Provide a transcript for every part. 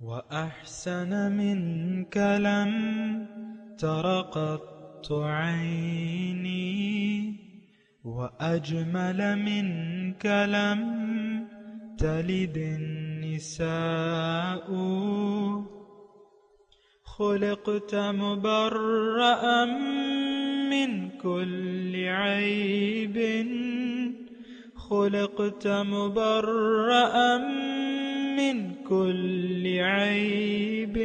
وأحسن منك لم تر قط عيني وأجمل منك لم تلد النساء خلقت مبرأ من كل عيب خلقت مبرأ من كل عيب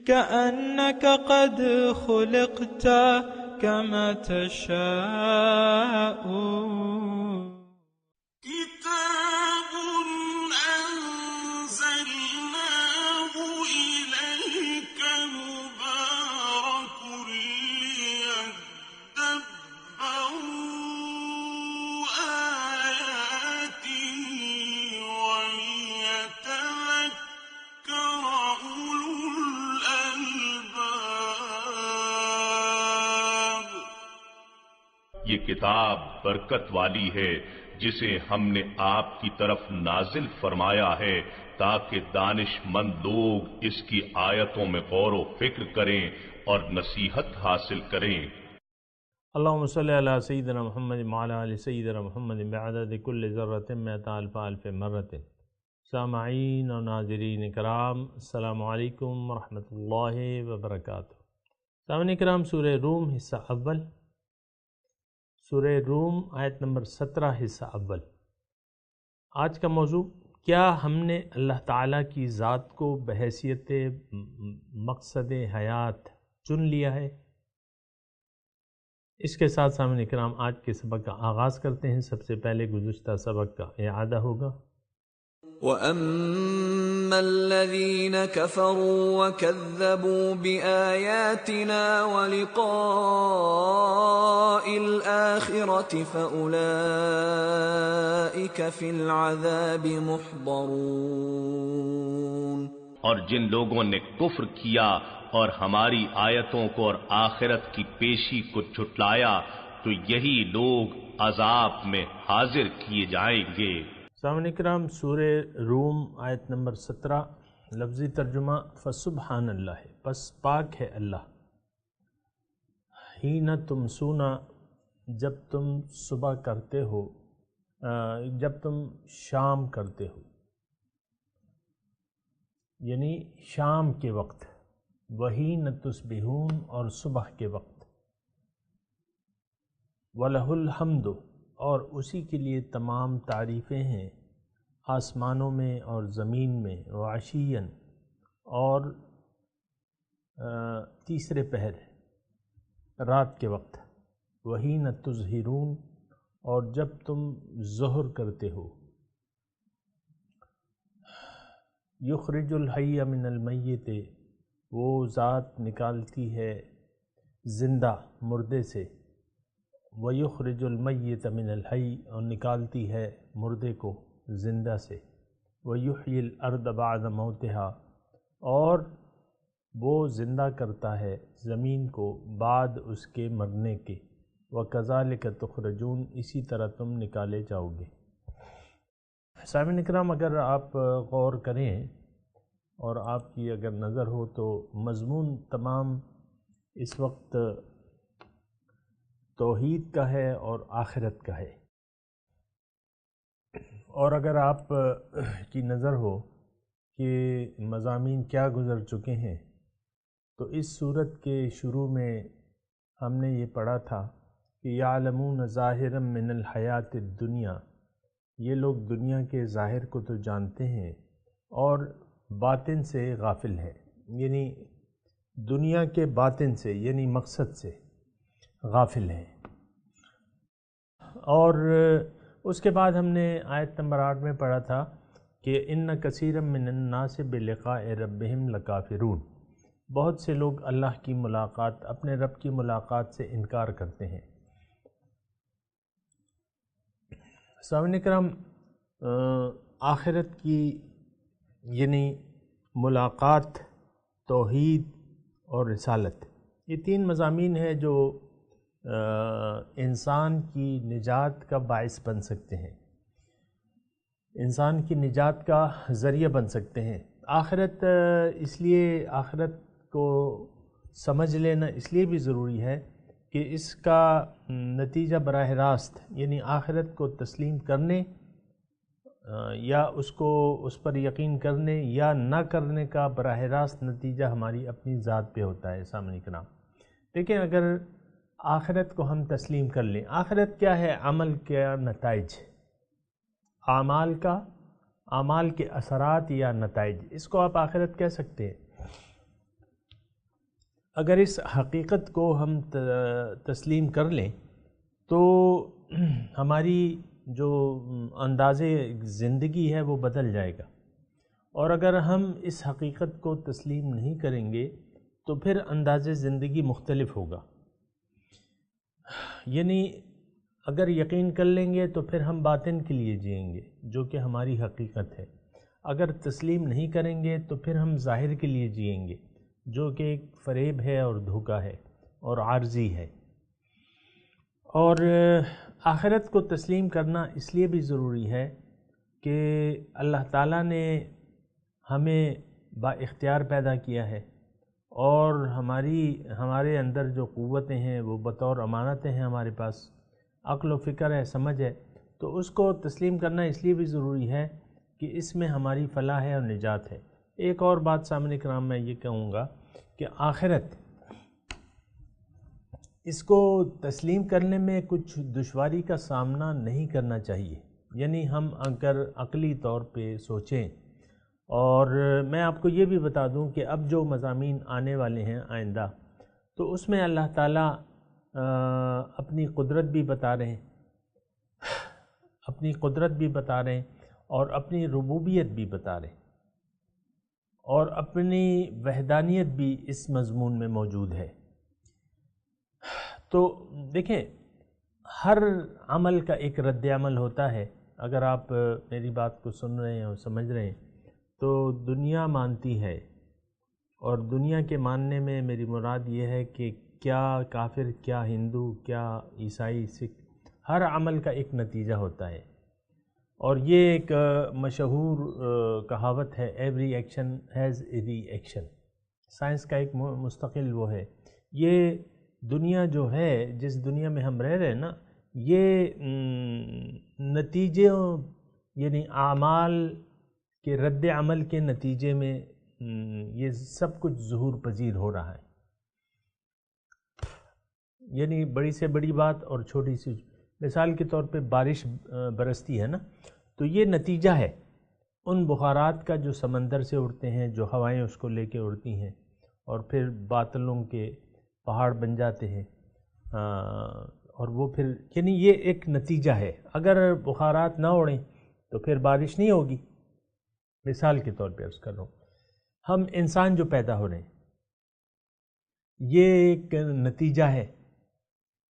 كأنك قد خلقت كما تشاء كتاب أنزلناه إليك مبارك ليدبروا آياته وليتذكر أولو الألباب۔ یہ کتاب برکت والی ہے جسے ہم نے آپ کی طرف نازل فرمایا ہے تاکہ دانش مند لوگ اس کی آیتوں میں غور و فکر کریں اور نصیحت حاصل کریں۔ اللہم صلی علی سیدنا محمد وعلی آل سیدنا محمد بعدد کل ذرۃ مئۃ الف الف مرۃ۔ سامعین و ناظرین کرام، السلام علیکم ورحمۃ اللہ وبرکاتہ۔ سامعین کرام، سورہ روم حصہ اول، سورہ روم آیت نمبر 17 حصہ اول۔ آج کا موضوع، کیا ہم نے اللہ تعالیٰ کی ذات کو بحیثیت مقصد حیات چن لیا ہے؟ اس کے ساتھ سامعین کرام آج کے سبق کا آغاز کرتے ہیں۔ سب سے پہلے گزشتہ سبق کا اعادہ ہوگا۔ وَأَمَّا الَّذِينَ كَفَرُوا وَكَذَّبُوا بِآيَاتِنَا وَلِقَاءِ الْآخِرَةِ فَأُولَئِكَ فِي الْعَذَابِ مُحْضَرُونَ۔ اور جن لوگوں نے کفر کیا اور ہماری آیتوں کو اور آخرت کی پیشی کو جھٹلایا تو یہی لوگ عذاب میں حاضر کیے جائیں گے۔ سامعین کرام، سورہ روم آیت نمبر 17، لفظی ترجمہ فسبحان اللہ ہے، پس پاک ہے اللہ، حین تمسونا، جب تم صبح کرتے ہو، جب تم شام کرتے ہو، یعنی شام کے وقت، وحین تصبحون، اور صبح کے وقت، وَلَهُ الْحَمْدُ، اور اسی کے لیے تمام تعریفیں ہیں آسمانوں میں اور زمین میں، وعشیاً، اور تیسرے پہر رات کے وقت، وحین تظہرون، اور جب تم ظہر کرتے ہو، یخرج الحی من المیت، وہ ذات نکالتی ہے زندہ مردے سے، وَيُخْرِجُ الْمَيِّتَ مِنَ الْحَيِّ، اور نکالتی ہے مردے کو زندہ سے، وَيُحْيِي الْأَرْضَ بَعْدَ مَوْتِهَا، اور وہ زندہ کرتا ہے زمین کو بعد اس کے مرنے کے، وَكَذَلِكَ تُخْرَجُونَ، اسی طرح تم نکالے جاؤ گے۔ سامعین کرام، اگر آپ غور کریں اور آپ کی اگر نظر ہو تو مضمون تمام اس وقت توحید کا ہے اور آخرت کا ہے، اور اگر آپ کی نظر ہو کہ مضامین کیا گزر چکے ہیں تو اس صورت کے شروع میں ہم نے یہ پڑھا تھا کہ یعلمون ظاہرا من الحیات الدنیا، یہ لوگ دنیا کے ظاہر کو تو جانتے ہیں اور باطن سے غافل ہے، یعنی دنیا کے باطن سے یعنی مقصد سے غافل ہیں۔ اور اس کے بعد ہم نے آیت نمبر 8 میں پڑھا تھا کہ ان کثیرا من الناس بلقاء ربہم لکافرون، بہت سے لوگ اللہ کی ملاقات، اپنے رب کی ملاقات سے انکار کرتے ہیں۔ سامعین کرام، آخرت کی یعنی ملاقات، توحید اور رسالت، یہ تین مضامین ہیں جو انسان کی نجات کا باعث بن سکتے ہیں، انسان کی نجات کا ذریعہ بن سکتے ہیں۔ آخرت اس لیے آخرت کو سمجھ لینا اس لیے بھی ضروری ہے کہ اس کا نتیجہ براہ راست یعنی آخرت کو تسلیم کرنے یا اس پر یقین کرنے یا نہ کرنے کا براہ راست نتیجہ ہماری اپنی ذات پہ ہوتا ہے سامعین کرام۔ لیکن اگر آخرت کو ہم تسلیم کر لیں، آخرت کیا ہے؟ عمل کا نتائج، اعمال کے اثرات یا نتائج، اس کو آپ آخرت کہہ سکتے ہیں۔ اگر اس حقیقت کو ہم تسلیم کر لیں تو ہماری جو انداز زندگی ہے وہ بدل جائے گا، اور اگر ہم اس حقیقت کو تسلیم نہیں کریں گے تو پھر انداز زندگی مختلف ہوگا۔ یعنی اگر یقین کر لیں گے تو پھر ہم باطن کے لیے جئیں گے جو کہ ہماری حقیقت ہے، اگر تسلیم نہیں کریں گے تو پھر ہم ظاہر کے لیے جئیں گے جو کہ ایک فریب ہے اور دھوکہ ہے اور عارضی ہے۔ اور آخرت کو تسلیم کرنا اس لیے بھی ضروری ہے کہ اللہ تعالیٰ نے ہمیں با اختیار پیدا کیا ہے، اور ہمارے اندر جو قوتیں ہیں وہ بطور امانتیں ہیں، ہمارے پاس عقل و فکر ہے، سمجھ ہے، تو اس کو تسلیم کرنا اس لیے بھی ضروری ہے کہ اس میں ہماری فلاح ہے اور نجات ہے۔ ایک اور بات سامنے کرام میں یہ کہوں گا کہ آخرت اس کو تسلیم کرنے میں کچھ دشواری کا سامنا نہیں کرنا چاہیے۔ یعنی ہم اگر عقلی طور پہ سوچیں، اور میں آپ کو یہ بھی بتا دوں کہ اب جو مضامین آنے والے ہیں آئندہ، تو اس میں اللہ تعالیٰ اپنی قدرت بھی بتا رہے ہیں اور اپنی ربوبیت بھی بتا رہے ہیں، اور اپنی وحدانیت بھی اس مضمون میں موجود ہے۔ تو دیکھیں، ہر عمل کا ایک رد عمل ہوتا ہے۔ اگر آپ میری بات کو سن رہے ہیں اور سمجھ رہے ہیں تو دنیا مانتی ہے، اور دنیا کے ماننے میں میری مراد یہ ہے کہ کیا کافر، کیا ہندو، کیا عیسائی، سکھ، ہر عمل کا ایک نتیجہ ہوتا ہے۔ اور یہ ایک مشہور کہاوت ہے، every action has a reaction, science کا ایک مستقل وہ ہے۔ یہ دنیا جو ہے، جس دنیا میں ہم رہ رہے ہیں نا، یہ نتیجے یعنی اعمال کے رد عمل کے نتیجے میں یہ سب کچھ ظہور پذیر ہو رہا ہے۔ یعنی بڑی سے بڑی بات اور چھوٹی سی، مثال کے طور پہ بارش برستی ہے نا، تو یہ نتیجہ ہے ان بخارات کا جو سمندر سے اڑتے ہیں، جو ہوائیں اس کو لے کے اڑتی ہیں اور پھر بادلوں کے پہاڑ بن جاتے ہیں، اور وہ پھر یعنی یہ ایک نتیجہ ہے۔ اگر بخارات نہ اڑیں تو پھر بارش نہیں ہوگی۔ مثال کے طور پہ عرض کر رہا ہوں، ہم انسان جو پیدا ہو رہے ہیں یہ ایک نتیجہ ہے۔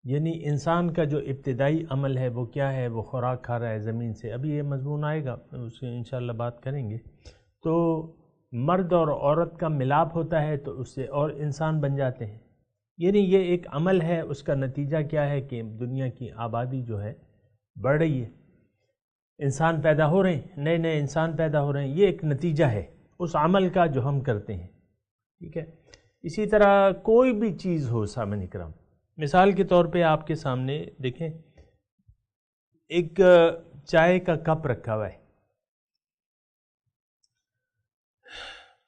یعنی انسان کا جو ابتدائی عمل ہے وہ کیا ہے؟ وہ خوراک کھا رہا ہے زمین سے، ابھی یہ مضمون آئے گا، اس سے انشاءاللہ بات کریں گے۔ تو مرد اور عورت کا ملاپ ہوتا ہے تو اس سے اور انسان بن جاتے ہیں۔ یعنی یہ ایک عمل ہے، اس کا نتیجہ کیا ہے کہ دنیا کی آبادی جو ہے بڑھ رہی ہے، انسان پیدا ہو رہے ہیں، نئے نئے انسان پیدا ہو رہے ہیں، یہ ایک نتیجہ ہے اس عمل کا جو ہم کرتے ہیں، ٹھیک ہے۔ اسی طرح کوئی بھی چیز ہو سامعین کرام، مثال کے طور پہ آپ کے سامنے دیکھیں، ایک چائے کا کپ رکھا ہوا ہے،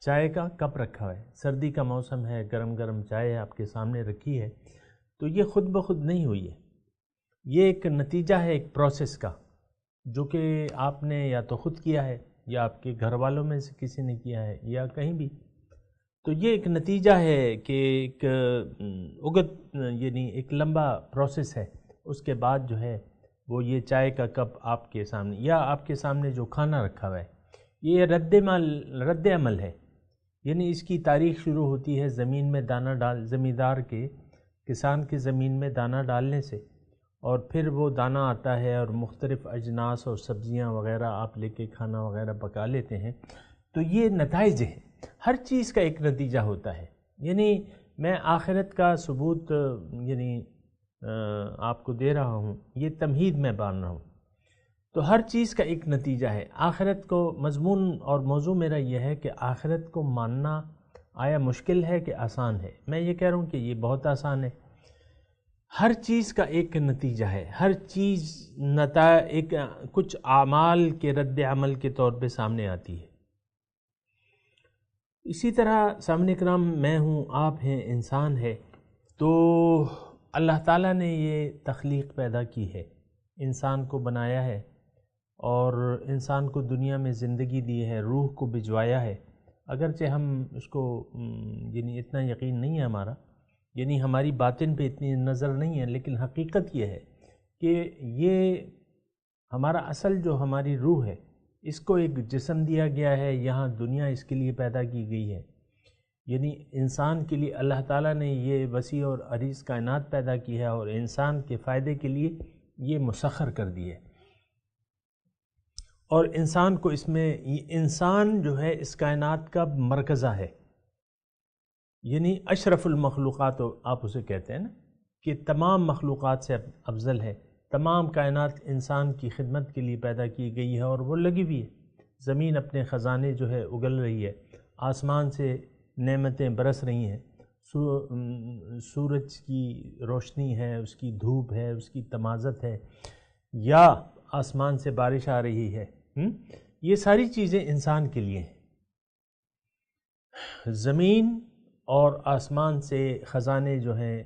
چائے کا کپ رکھا ہوا ہے، سردی کا موسم ہے، گرم گرم چائے آپ کے سامنے رکھی ہے، تو یہ خود بخود نہیں ہوئی ہے، یہ ایک نتیجہ ہے ایک پروسیس کا، جو کہ آپ نے یا تو خود کیا ہے یا آپ کے گھر والوں میں سے کسی نے کیا ہے یا کہیں بھی۔ تو یہ ایک نتیجہ ہے کہ ایک یعنی ایک لمبا پروسیس ہے، اس کے بعد جو ہے وہ یہ چائے کا کپ آپ کے سامنے یا آپ کے سامنے جو کھانا رکھا ہوا ہے، یہ رد عمل ہے۔ یعنی اس کی تاریخ شروع ہوتی ہے زمین میں دانہ زمیندار کے، کسان کے زمین میں دانہ ڈالنے سے، اور پھر وہ دانہ آتا ہے اور مختلف اجناس اور سبزیاں وغیرہ آپ لے کے کھانا وغیرہ پکا لیتے ہیں۔ تو یہ نتائج ہیں، ہر چیز کا ایک نتیجہ ہوتا ہے۔ یعنی میں آخرت کا ثبوت یعنی آپ کو دے رہا ہوں، یہ تمہید میں بان رہا ہوں تو ہر چیز کا ایک نتیجہ ہے. آخرت کو مضمون اور موضوع میرا یہ ہے کہ آخرت کو ماننا آیا مشکل ہے کہ آسان ہے؟ میں یہ کہہ رہا ہوں کہ یہ بہت آسان ہے. ہر چیز کا ایک نتیجہ ہے، ہر چیز ایک کچھ اعمال کے رد عمل کے طور پہ سامنے آتی ہے. اسی طرح سامنے کرام میں ہوں، آپ ہیں، انسان ہے، تو اللہ تعالیٰ نے یہ تخلیق پیدا کی ہے، انسان کو بنایا ہے اور انسان کو دنیا میں زندگی دی ہے، روح کو بھجوایا ہے. اگرچہ ہم اس کو یعنی اتنا یقین نہیں ہے ہمارا، یعنی ہماری باطن پہ اتنی نظر نہیں ہے، لیکن حقیقت یہ ہے کہ یہ ہمارا اصل جو ہماری روح ہے، اس کو ایک جسم دیا گیا ہے، یہاں دنیا اس کے لیے پیدا کی گئی ہے. یعنی انسان کے لیے اللہ تعالیٰ نے یہ وسیع اور عریض کائنات پیدا کی ہے اور انسان کے فائدے کے لیے یہ مسخر کر دی ہے. اور انسان کو اس میں، انسان جو ہے اس کائنات کا مرکزہ ہے، یعنی اشرف المخلوقات آپ اسے کہتے ہیں نا، کہ تمام مخلوقات سے افضل ہے. تمام کائنات انسان کی خدمت کے لیے پیدا کی گئی ہے اور وہ لگی ہوئی ہے. زمین اپنے خزانے جو ہے اگل رہی ہے، آسمان سے نعمتیں برس رہی ہیں، سورج کی روشنی ہے، اس کی دھوپ ہے، اس کی تمازت ہے، یا آسمان سے بارش آ رہی ہے. یہ ساری چیزیں انسان کے لیے ہیں. زمین اور آسمان سے خزانے جو ہیں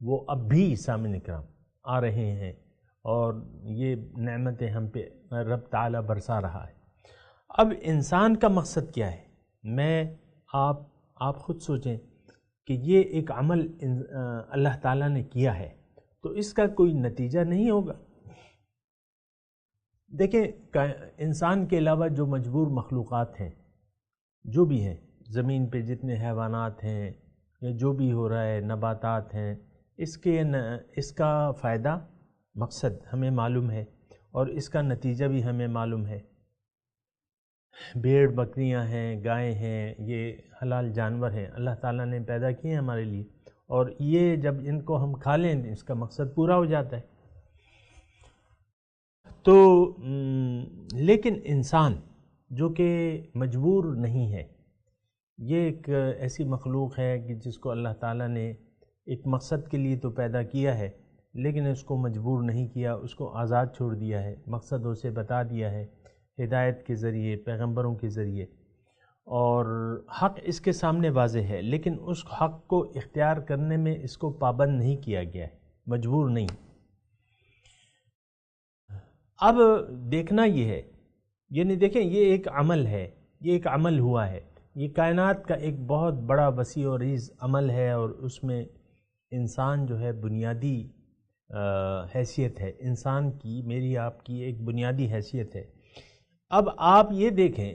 وہ اب بھی سامنے کرام آ رہے ہیں اور یہ نعمتیں ہم پہ رب تعالیٰ برسا رہا ہے. اب انسان کا مقصد کیا ہے؟ میں آپ خود سوچیں کہ یہ ایک عمل اللہ تعالیٰ نے کیا ہے تو اس کا کوئی نتیجہ نہیں ہوگا. دیکھیں، انسان کے علاوہ جو مجبور مخلوقات ہیں، جو بھی ہیں زمین پہ، جتنے حیوانات ہیں یا جو بھی ہو رہا ہے، نباتات ہیں، اس کا فائدہ، مقصد ہمیں معلوم ہے اور اس کا نتیجہ بھی ہمیں معلوم ہے. بھیڑ بکریاں ہیں، گائے ہیں، یہ حلال جانور ہیں، اللہ تعالیٰ نے پیدا کیے ہیں ہمارے لیے، اور یہ جب ان کو ہم کھا لیں اس کا مقصد پورا ہو جاتا ہے. تو لیکن انسان جو کہ مجبور نہیں ہے، یہ ایک ایسی مخلوق ہے کہ جس کو اللہ تعالیٰ نے ایک مقصد کے لیے تو پیدا کیا ہے، لیکن اس کو مجبور نہیں کیا، اس کو آزاد چھوڑ دیا ہے، مقصد اسے بتا دیا ہے ہدایت کے ذریعے، پیغمبروں کے ذریعے، اور حق اس کے سامنے واضح ہے، لیکن اس حق کو اختیار کرنے میں اس کو پابند نہیں کیا گیا ہے، مجبور نہیں. اب دیکھنا یہ ہے، یعنی دیکھیں یہ ایک عمل ہے، یہ ایک عمل ہوا ہے، یہ کائنات کا ایک بہت بڑا وسیع و عریض عمل ہے، اور اس میں انسان جو ہے بنیادی حیثیت ہے، انسان کی، میری آپ کی ایک بنیادی حیثیت ہے. اب آپ یہ دیکھیں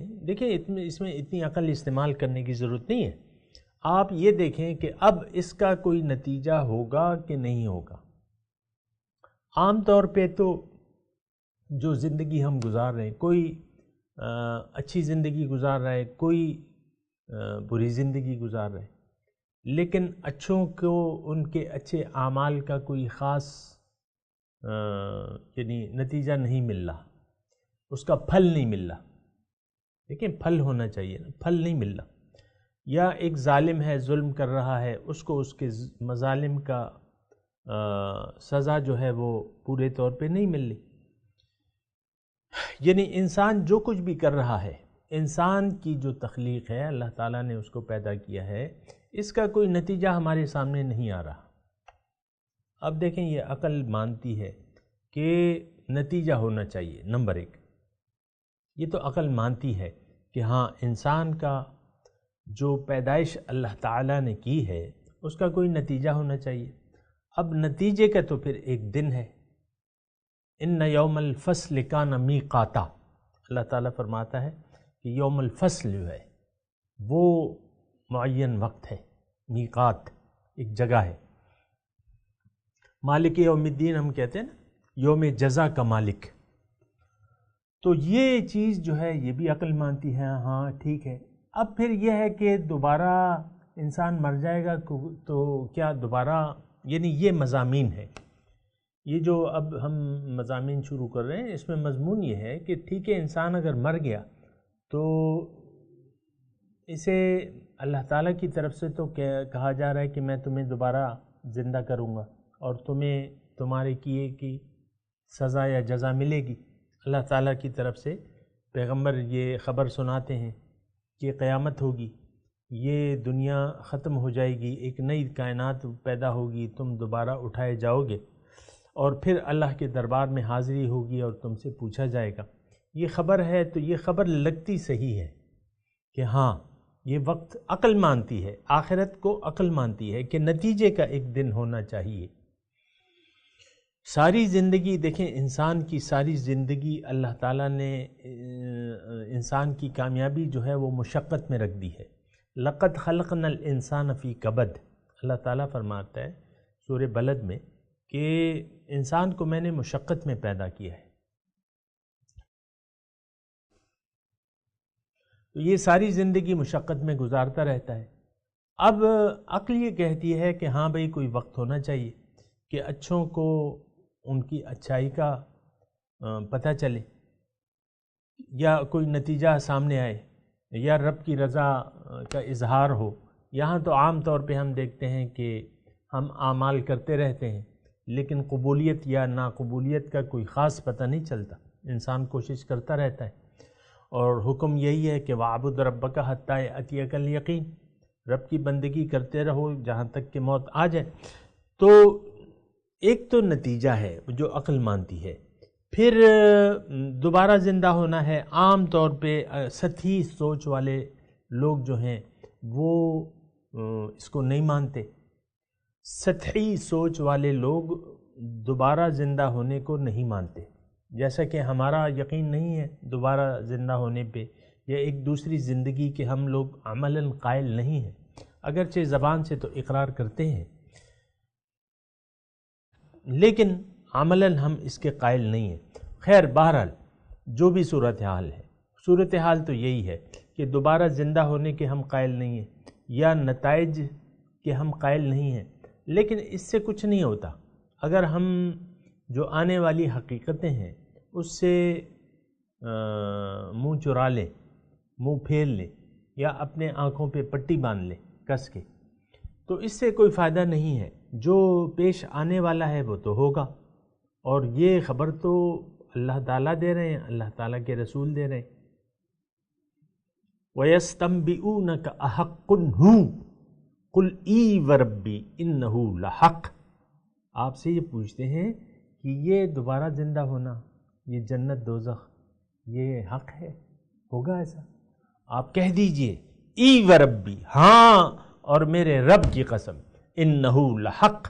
اس میں اتنی عقل استعمال کرنے کی ضرورت نہیں ہے. آپ یہ دیکھیں کہ اب اس کا کوئی نتیجہ ہوگا کہ نہیں ہوگا. عام طور پہ تو جو زندگی ہم گزار رہے ہیں، کوئی اچھی زندگی گزار رہا ہے، کوئی بری زندگی گزار رہا ہے، لیکن اچھوں کو ان کے اچھے اعمال کا کوئی خاص یعنی نتیجہ نہیں مل رہا، اس کا پھل نہیں مل رہا. دیکھیں پھل ہونا چاہیے نا، پھل نہیں مل رہا. یا ایک ظالم ہے، ظلم کر رہا ہے، اس کو اس کے مظالم کا سزا جو ہے وہ پورے طور پہ نہیں مل رہی. یعنی انسان جو کچھ بھی کر رہا ہے، انسان کی جو تخلیق ہے، اللہ تعالیٰ نے اس کو پیدا کیا ہے، اس کا کوئی نتیجہ ہمارے سامنے نہیں آ رہا. اب دیکھیں یہ عقل مانتی ہے کہ نتیجہ ہونا چاہیے. نمبر ایک، یہ تو عقل مانتی ہے کہ ہاں انسان کا جو پیدائش اللہ تعالیٰ نے کی ہے اس کا کوئی نتیجہ ہونا چاہیے. اب نتیجے کا تو پھر ایک دن ہے. ان یوم الفصل کان میقاتا، اللہ تعالیٰ فرماتا ہے کہ یوم الفصل جو ہے وہ معین وقت ہے، میقات ایک جگہ ہے. مالک یوم الدین ہم کہتے ہیں نا، یوم جزا کا مالک. تو یہ چیز جو ہے یہ بھی عقل مانتی ہے، ہاں ٹھیک ہے. اب پھر یہ ہے کہ دوبارہ انسان مر جائے گا تو کیا دوبارہ، یعنی یہ مضامین ہے، یہ جو اب ہم مضامین شروع کر رہے ہیں اس میں مضمون یہ ہے کہ ٹھیک ہے انسان اگر مر گیا تو اسے اللہ تعالیٰ کی طرف سے تو کہا جا رہا ہے کہ میں تمہیں دوبارہ زندہ کروں گا اور تمہیں تمہارے کیے کی سزا یا جزا ملے گی۔ اللہ تعالیٰ کی طرف سے پیغمبر یہ خبر سناتے ہیں کہ قیامت ہوگی، یہ دنیا ختم ہو جائے گی، ایک نئی کائنات پیدا ہوگی، تم دوبارہ اٹھائے جاؤ گے اور پھر اللہ کے دربار میں حاضری ہوگی اور تم سے پوچھا جائے گا۔ یہ خبر ہے تو یہ خبر لگتی صحیح ہے کہ ہاں یہ وقت عقل مانتی ہے، آخرت کو عقل مانتی ہے کہ نتیجے کا ایک دن ہونا چاہیے۔ ساری زندگی دیکھیں، انسان کی ساری زندگی اللہ تعالیٰ نے انسان کی کامیابی جو ہے وہ مشقت میں رکھ دی ہے۔ لقد خلقنا الانسان فی کبد، اللہ تعالیٰ فرماتا ہے سورہ بلد میں کہ انسان کو میں نے مشقت میں پیدا کیا ہے۔ تو یہ ساری زندگی مشقت میں گزارتا رہتا ہے۔ اب عقل یہ کہتی ہے کہ ہاں بھئی کوئی وقت ہونا چاہیے کہ اچھوں کو ان کی اچھائی کا پتہ چلے، یا کوئی نتیجہ سامنے آئے، یا رب کی رضا کا اظہار ہو۔ یہاں تو عام طور پہ ہم دیکھتے ہیں کہ ہم اعمال کرتے رہتے ہیں لیکن قبولیت یا ناقبولیت کا کوئی خاص پتہ نہیں چلتا، انسان کوشش کرتا رہتا ہے، اور حکم یہی ہے کہ وَاعْبُدْ رَبَّكَ حَتَّىٰ يَأْتِيَكَ الْيَقِينُ، رب کی بندگی کرتے رہو جہاں تک کہ موت آ جائے۔ تو ایک تو نتیجہ ہے جو عقل مانتی ہے، پھر دوبارہ زندہ ہونا ہے۔ عام طور پہ سطحی سوچ والے لوگ جو ہیں وہ اس کو نہیں مانتے۔ سطحی سوچ والے لوگ دوبارہ زندہ ہونے کو نہیں مانتے، جیسا کہ ہمارا یقین نہیں ہے دوبارہ زندہ ہونے پہ یا ایک دوسری زندگی کے ہم لوگ عملاً قائل نہیں ہیں، اگرچہ زبان سے تو اقرار کرتے ہیں لیکن عملاً ہم اس کے قائل نہیں ہیں۔ خیر بہرحال جو بھی صورتحال ہے، صورتحال تو یہی ہے کہ دوبارہ زندہ ہونے کے ہم قائل نہیں ہیں یا نتائج کے ہم قائل نہیں ہیں، لیکن اس سے کچھ نہیں ہوتا اگر ہم جو آنے والی حقیقتیں ہیں اس سے منہ چرا لیں، منہ پھیر لیں یا اپنے آنکھوں پہ پٹی باندھ لیں کس کے، تو اس سے کوئی فائدہ نہیں ہے۔ جو پیش آنے والا ہے وہ تو ہوگا، اور یہ خبر تو اللہ تعالیٰ دے رہے ہیں، اللہ تعالیٰ کے رسول دے رہے ہیں۔ وَيَسْتَنْبِئُونَكَ أَحَقٌّ هُوَ قُلْ إِي وَرَبِّي إِنَّهُ لَحَقٌّ، آپ سے یہ پوچھتے ہیں کہ یہ دوبارہ زندہ ہونا، یہ جنت دوزخ، یہ حق ہے، ہوگا ایسا؟ آپ کہہ دیجئے ای وربی، ہاں اور میرے رب کی قسم، انہو لحق،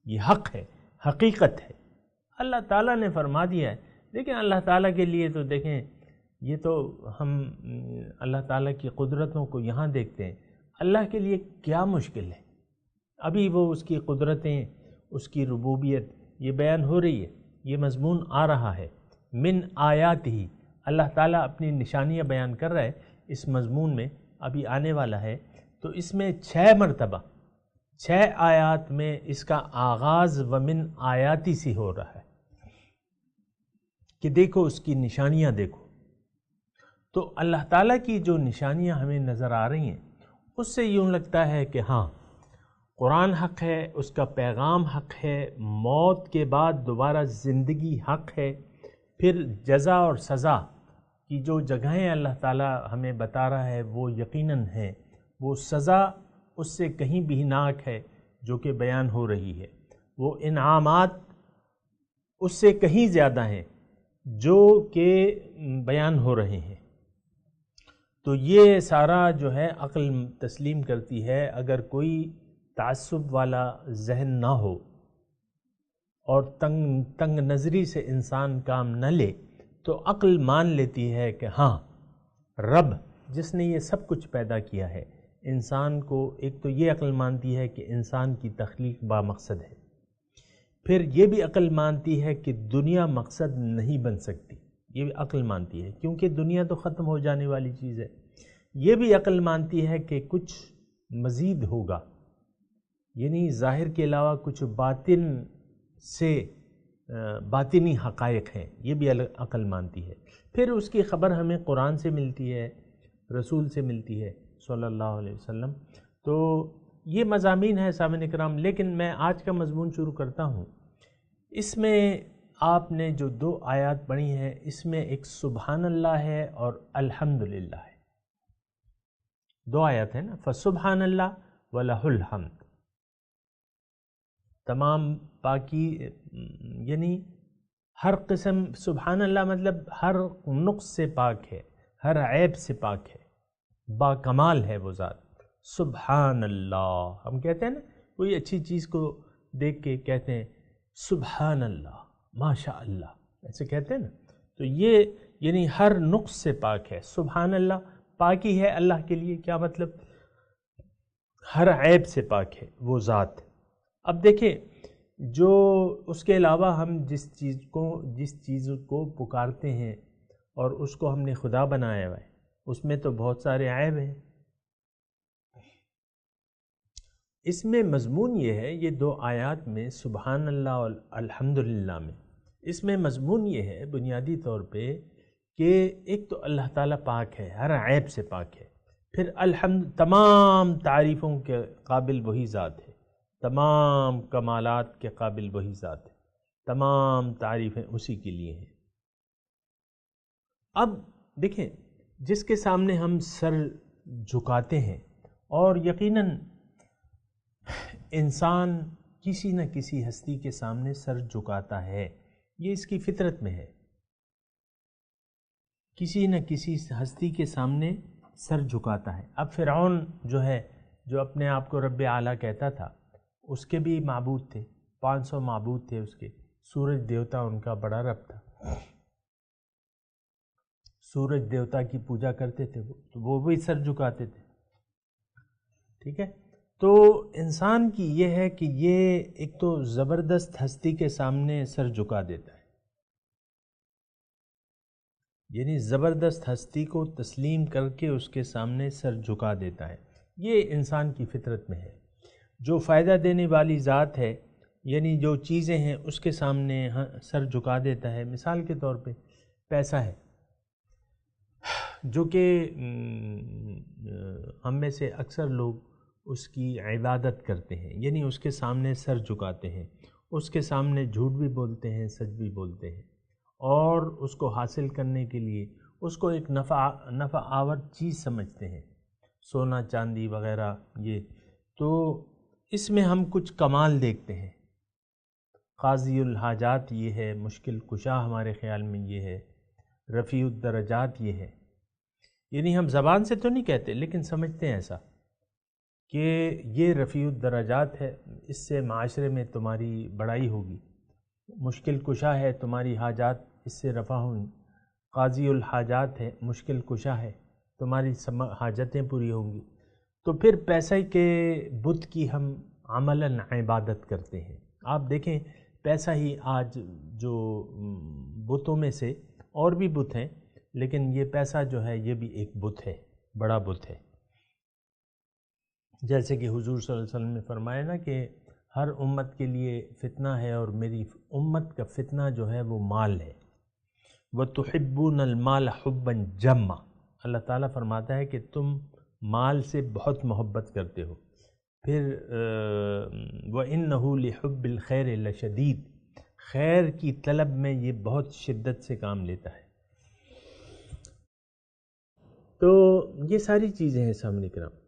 یہ حق ہے، حقیقت ہے۔ اللہ تعالیٰ نے فرما دیا ہے۔ لیکن اللہ تعالیٰ کے لیے تو دیکھیں، یہ تو ہم اللہ تعالیٰ کی قدرتوں کو یہاں دیکھتے ہیں، اللہ کے لیے کیا مشکل ہے؟ ابھی وہ اس کی قدرتیں، اس کی ربوبیت یہ بیان ہو رہی ہے، یہ مضمون آ رہا ہے۔ من آیات ہی، اللہ تعالیٰ اپنی نشانیاں بیان کر رہا ہے اس مضمون میں، ابھی آنے والا ہے۔ تو اس میں 6 مرتبہ 6 آیات میں اس کا آغاز ومن آیاتی سے ہو رہا ہے کہ دیکھو اس کی نشانیاں دیکھو۔ تو اللہ تعالیٰ کی جو نشانیاں ہمیں نظر آ رہی ہیں اس سے یوں لگتا ہے کہ ہاں قرآن حق ہے، اس کا پیغام حق ہے، موت کے بعد دوبارہ زندگی حق ہے، پھر جزا اور سزا کی جو جگہیں اللہ تعالیٰ ہمیں بتا رہا ہے وہ یقیناً ہیں، وہ سزا اس سے کہیں بھی ناک ہے جو کہ بیان ہو رہی ہے، وہ انعامات اس سے کہیں زیادہ ہیں جو کہ بیان ہو رہے ہیں۔ تو یہ سارا جو ہے عقل تسلیم کرتی ہے، اگر کوئی تعصب والا ذہن نہ ہو اور تنگ نظری سے انسان کام نہ لے تو عقل مان لیتی ہے کہ ہاں رب جس نے یہ سب کچھ پیدا کیا ہے، انسان کو ایک تو یہ عقل مانتی ہے کہ انسان کی تخلیق با مقصد ہے، پھر یہ بھی عقل مانتی ہے کہ دنیا مقصد نہیں بن سکتی، یہ بھی عقل مانتی ہے کیونکہ دنیا تو ختم ہو جانے والی چیز ہے۔ یہ بھی عقل مانتی ہے کہ کچھ مزید ہوگا، یعنی ظاہر کے علاوہ کچھ باطن سے باطنی حقائق ہیں، یہ بھی عقل مانتی ہے۔ پھر اس کی خبر ہمیں قرآن سے ملتی ہے، رسول سے ملتی ہے صلی اللہ علیہ وسلم۔ تو یہ مضامین ہیں سامعین کرام، لیکن میں آج کا مضمون شروع کرتا ہوں۔ اس میں آپ نے جو 2 آیات پڑھی ہیں، اس میں ایک سبحان اللہ ہے اور الحمدللہ ہے۔ 2 آیات ہیں نا، فسبحان اللہ ولہ الحمد، تمام پاکی، یعنی ہر قسم، سبحان اللہ مطلب ہر نقص سے پاک ہے، ہر عیب سے پاک ہے، با کمال ہے وہ ذات۔ سبحان اللہ، ہم کہتے ہیں نا کوئی اچھی چیز کو دیکھ کے کہتے ہیں سبحان اللہ، ماشاء اللہ، ایسے کہتے ہیں نا، تو یہ یعنی ہر نقص سے پاک ہے۔ سبحان اللہ، پاکی ہے اللہ کے لیے، کیا مطلب؟ ہر عیب سے پاک ہے وہ ذات۔ اب دیکھیں، جو اس کے علاوہ ہم جس چیز کو پکارتے ہیں اور اس کو ہم نے خدا بنایا ہوا ہے، اس میں تو بہت سارے عیب ہیں۔ اس میں مضمون یہ ہے، یہ 2 آیات میں سبحان اللہ اور الحمدللہ میں، اس میں مضمون یہ ہے بنیادی طور پہ کہ ایک تو اللہ تعالیٰ پاک ہے، ہر عیب سے پاک ہے، پھر الحمد، تمام تعریفوں کے قابل وہی ذات ہے، تمام کمالات کے قابل وہی ذات ہے، تمام تعریفیں اسی کے لیے ہیں۔ اب دیکھیں، جس کے سامنے ہم سر جھکاتے ہیں، اور یقیناً انسان کسی نہ کسی ہستی کے سامنے سر جھکاتا ہے، یہ اس کی فطرت میں ہے، کسی نہ کسی ہستی کے سامنے سر جھکاتا ہے۔ اب فرعون جو ہے، جو اپنے آپ کو رب اعلیٰ کہتا تھا، اس کے بھی معبود تھے، 500 معبود تھے اس کے، سورج دیوتا ان کا بڑا رب تھا، سورج دیوتا کی پوجا کرتے تھے تو وہ بھی سر جھکاتے تھے، ٹھیک ہے۔ تو انسان کی یہ ہے کہ یہ ایک تو زبردست ہستی کے سامنے سر جھکا دیتا ہے، یعنی زبردست ہستی کو تسلیم کر کے اس کے سامنے سر جھکا دیتا ہے، یہ انسان کی فطرت میں ہے۔ جو فائدہ دینے والی ذات ہے، یعنی جو چیزیں ہیں اس کے سامنے سر جھکا دیتا ہے۔ مثال کے طور پہ پیسہ ہے، جو کہ ہم میں سے اکثر لوگ اس کی عبادت کرتے ہیں، یعنی اس کے سامنے سر جھکاتے ہیں، اس کے سامنے جھوٹ بھی بولتے ہیں، سچ بھی بولتے ہیں، اور اس کو حاصل کرنے کے لیے اس کو ایک نفع آور چیز سمجھتے ہیں، سونا چاندی وغیرہ۔ یہ تو اس میں ہم کچھ کمال دیکھتے ہیں، قاضی الحاجات یہ ہے، مشکل کشا ہمارے خیال میں یہ ہے، رفیع الدرجات یہ ہے، یعنی ہم زبان سے تو نہیں کہتے لیکن سمجھتے ہیں ایسا کہ یہ رفیع الدرجات ہے، اس سے معاشرے میں تمہاری بڑائی ہوگی، مشکل کشا ہے، تمہاری حاجات اس سے رفع ہوں، قاضی الحاجات ہے، مشکل کشا ہے، تمہاری حاجتیں پوری ہوں گی۔ تو پھر پیسے کے بت کی ہم عملاً عبادت کرتے ہیں۔ آپ دیکھیں، پیسہ ہی آج جو بتوں میں سے اور بھی بت ہیں، لیکن یہ پیسہ جو ہے یہ بھی ایک بت ہے، بڑا بت ہے۔ جیسے کہ حضور صلی اللہ علیہ وسلم نے فرمایا نا کہ ہر امت کے لیے فتنہ ہے، اور میری امت کا فتنہ جو ہے وہ مال ہے۔ وَتُحِبُّونَ الْمَالَ حُبًّا جَمًّا، اللہ تعالیٰ فرماتا ہے کہ تم مال سے بہت محبت کرتے ہو۔ پھر وَإِنَّهُ لِحُبِّ الْخَيْرِ لَشَدِيدٌ، خیر کی طلب میں یہ بہت شدت سے کام لیتا ہے۔ تو یہ ساری چیزیں ہیں سامنے کرام،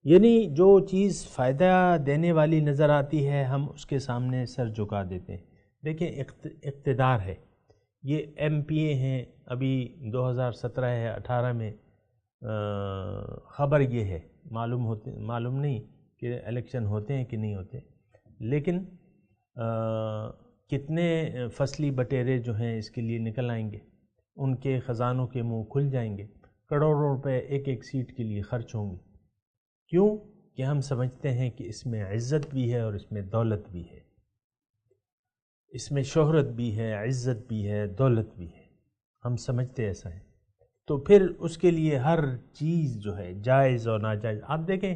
یعنی جو چیز فائدہ دینے والی نظر آتی ہے ہم اس کے سامنے سر جھکا دیتے ہیں۔ دیکھیں، اقتدار ہے، یہ ایم پی اے ہیں، ابھی 2017 ہے، 18 میں خبر یہ ہے، معلوم نہیں کہ الیکشن ہوتے ہیں کہ نہیں ہوتے، لیکن کتنے فصلی بٹیرے جو ہیں اس کے لیے نکل آئیں گے، ان کے خزانوں کے منہ کھل جائیں گے، کروڑوں روپے ایک ایک سیٹ کے لیے خرچ ہوں گے۔ کیوں؟ کہ ہم سمجھتے ہیں کہ اس میں عزت بھی ہے اور اس میں دولت بھی ہے، اس میں شہرت بھی ہے، عزت بھی ہے، دولت بھی ہے، ہم سمجھتے ایسا ہے۔ تو پھر اس کے لیے ہر چیز جو ہے جائز اور ناجائز، آپ دیکھیں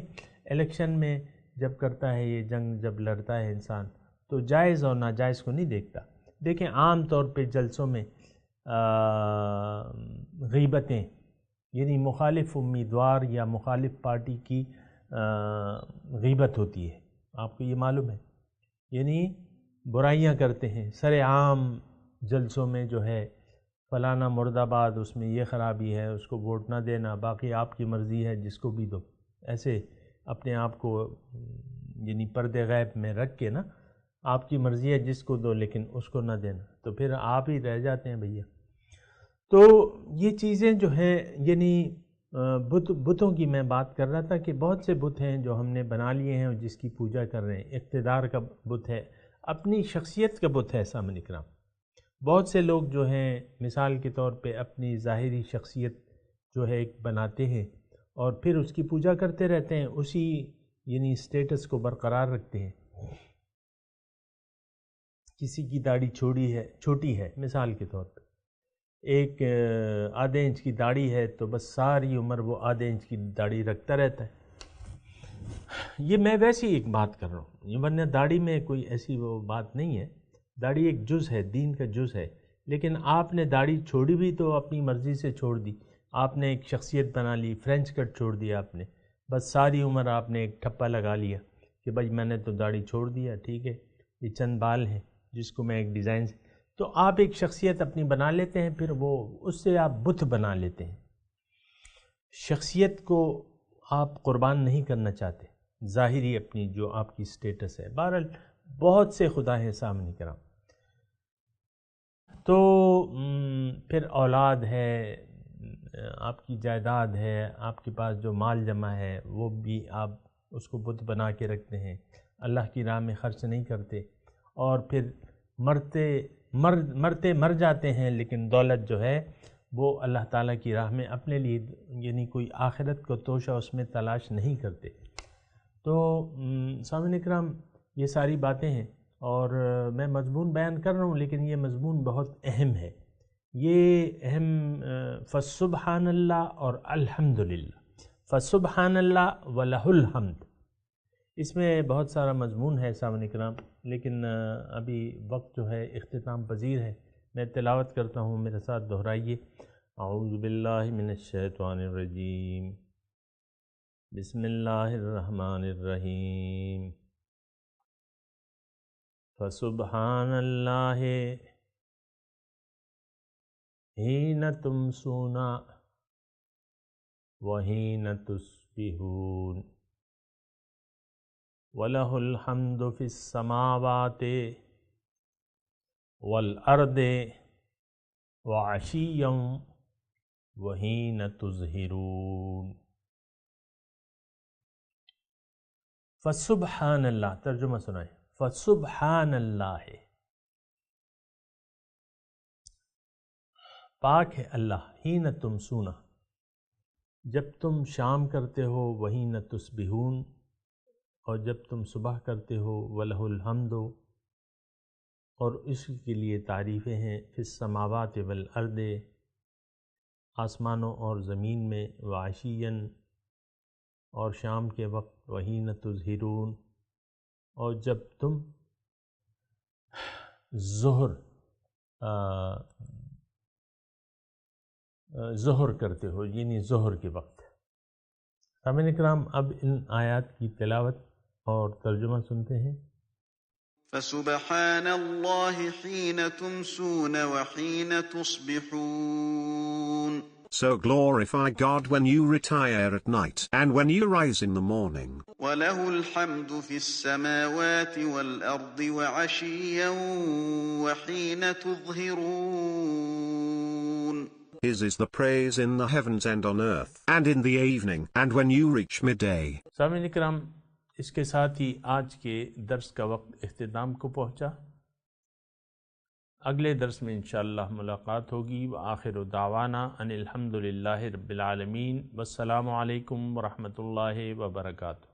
الیکشن میں جب کرتا ہے یہ جنگ، جب لڑتا ہے انسان تو جائز اور ناجائز کو نہیں دیکھتا، دیکھیں عام طور پہ جلسوں میں غیبتیں، یعنی مخالف امیدوار یا مخالف پارٹی کی غیبت ہوتی ہے، آپ کو یہ معلوم ہے، یعنی برائیاں کرتے ہیں سر عام جلسوں میں، جو ہے فلانا مرد آباد اس میں یہ خرابی ہے، اس کو ووٹ نہ دینا، باقی آپ کی مرضی ہے جس کو بھی دو، ایسے اپنے آپ کو یعنی پردے غیب میں رکھ کے نا، آپ کی مرضی ہے جس کو دو لیکن اس کو نہ دینا، تو پھر آپ ہی رہ جاتے ہیں بھیا۔ تو یہ چیزیں جو ہے یعنی بتوں کی میں بات کر رہا تھا کہ بہت سے بت ہیں جو ہم نے بنا لیے ہیں اور جس کی پوجا کر رہے ہیں۔ اقتدار کا بت ہے، اپنی شخصیت کا بت ہے سامنے اکرام۔ بہت سے لوگ جو ہیں مثال کے طور پہ اپنی ظاہری شخصیت جو ہے ایک بناتے ہیں اور پھر اس کی پوجا کرتے رہتے ہیں، اسی یعنی اسٹیٹس کو برقرار رکھتے ہیں۔ کسی کی داڑھی چھوٹی ہے مثال کے طور پہ، ایک آدھے انچ کی داڑھی ہے تو بس ساری عمر وہ آدھے انچ کی داڑھی رکھتا رہتا ہے۔ یہ میں ویسی ایک بات کر رہا ہوں، ورنہ داڑھی میں کوئی ایسی وہ بات نہیں ہے، داڑھی ایک جز ہے، دین کا جز ہے، لیکن آپ نے داڑھی چھوڑی بھی تو اپنی مرضی سے چھوڑ دی، آپ نے ایک شخصیت بنا لی، فرینچ کٹ چھوڑ دیا آپ نے، بس ساری عمر آپ نے ایک ٹھپا لگا لیا کہ بھائی میں نے تو داڑھی چھوڑ دیا، ٹھیک ہے یہ چند بال ہیں جس کو میں ایک ڈیزائن سے، تو آپ ایک شخصیت اپنی بنا لیتے ہیں، پھر وہ اس سے آپ بت بنا لیتے ہیں۔ شخصیت کو آپ قربان نہیں کرنا چاہتے، ظاہری اپنی جو آپ کی سٹیٹس ہے۔ بہرحال بہت سے خدا ہیں سامنے کرام، تو پھر اولاد ہے، آپ کی جائیداد ہے، آپ کے پاس جو مال جمع ہے وہ بھی آپ اس کو بت بنا کے رکھتے ہیں، اللہ کی راہ میں خرچ نہیں کرتے، اور پھر مرتے مر جاتے ہیں، لیکن دولت جو ہے وہ اللہ تعالیٰ کی راہ میں اپنے لیے یعنی کوئی آخرت کو توشہ اس میں تلاش نہیں کرتے۔ تو سامعین اکرام یہ ساری باتیں ہیں، اور میں مضمون بیان کر رہا ہوں لیکن یہ مضمون بہت اہم ہے، یہ اہم فسبحان اللہ اور الحمدللہ، فسبحان اللہ ولہ الحمد، اس میں بہت سارا مضمون ہے سامعین اکرام، لیکن ابھی وقت جو ہے اختتام پذیر ہے۔ میں تلاوت کرتا ہوں، میرے ساتھ دہرائیے۔ اعوذ باللہ من الشیطان الرجیم، بسم اللہ الرحمن الرحیم، فسبحان اللہ حین تمسون وحین تصبحون، وَلَهُ الْحَمْدُ فِي السَّمَاوَاتِ وَالْأَرْضِ وَعَشِيًّا وَحِينَ تُظْهِرُونَ۔ فسبحان اللہ، ترجمہ سنائیں، فسبحان اللہ، پاک ہے اللہ، حین تمسون، جب تم شام کرتے ہو، وحین تصبحون، اور جب تم صبح کرتے ہو، وَلَهُ الْحَمْدُ، اور اس کے لیے تعریفیں ہیں، فِي السَّمَاوَاتِ وَالْأَرْضِ، آسمانوں اور زمین میں، وَعَشِيًّا، اور شام کے وقت، وَحِينَ تُظْهِرُونَ، اور جب تم ظہر کرتے ہو، یعنی ظہر کے وقت۔ سامعین اکرام اب ان آیات کی تلاوت اور ترجمہ سنتے ہیں۔ فسبحان اللہ حین تمسون وحین تصبحون۔ So glorify God when you retire at night and when you rise in the morning. وَلَهُ الْحَمْدُ فِي السَّمَاوَاتِ وَالْأَرْضِ وَعَشِيًّا وَحِينَ تُظْهِرُونَ۔ His is the praise in the heavens and on earth, and in the evening, and when you reach midday. سامعین اکرام اس کے ساتھ ہی آج کے درس کا وقت اختتام کو پہنچا۔ اگلے درس میں انشاءاللہ ملاقات ہوگی۔ وآخر دعوانا ان الحمدللہ رب العالمین، والسلام علیکم ورحمۃ اللہ وبرکاتہ۔